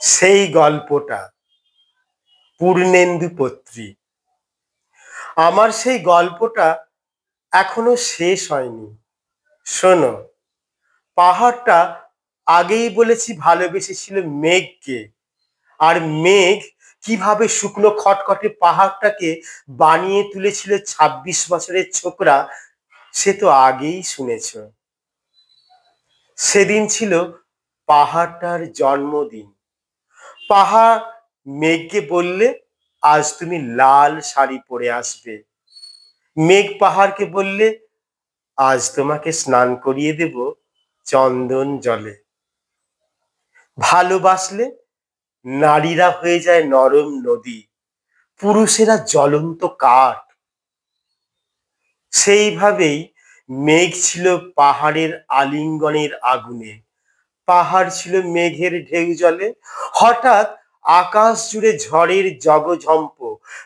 সেই গল্পটা পূর্ণেন্দু পত্রী। আমার সেই গল্পটা এখনো শেষ হয়নি। শোনো, পাহাড়টা আগেই বলেছি ভালোবেসেছিল মেঘকে, আর মেঘ কিভাবে শুকনো খটখটে পাহাড়টাকে বানিয়ে তুলেছিল ২৬ বছরের ছোকরা, সে তো আগেই শুনেছ। সেদিন ছিল পাহাড়টার জন্মদিন। পাহাড় মেঘকে বললে, আজ তুমি লাল শাড়ি পরে আসবে। মেঘ পাহাড়কে বললে, আজ তোমাকে স্নান করিয়ে দেব চন্দন জলে। ভালোবাসলে নারীরা হয়ে যায় নরম নদী, পুরুষেরা জ্বলন্ত কাঠ। সেইভাবেই মেঘ ছিল পাহাড়ের আলিঙ্গনের আগুনে, পাহাড় ছিল মেঘের ঢেউ জলে। হঠাৎ আকাশ জুড়ে ঝড়ের জগঝম্প,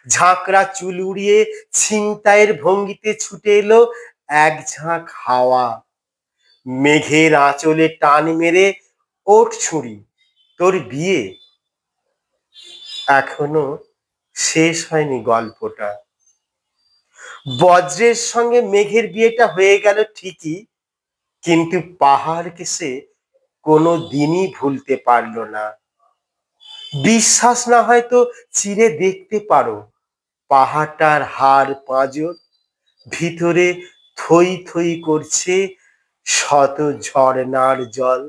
ঝাঁকড়া চুল উড়িয়ে ছিনতাইয়ের ভঙ্গিতে ছুটে এলো এক ঝাঁক হাওয়া। মেঘের আঁচলে টান মেরে, ওঠ ছুঁড়ি, তোর বিয়ে। এখনো শেষ হয়নি গল্পটা। বজ্রের সঙ্গে মেঘের বিয়েটা হয়ে গেল ঠিকই, কিন্তু পাহাড়কে সে কোনো দিনই ভুলতে পারল না। বিশ্বাস না হয় তো চিরে দেখতে পারো পাহাড়টার হাড় পাঁজর, ভিতরে থই থই করছে শত ঝর্ণার জল।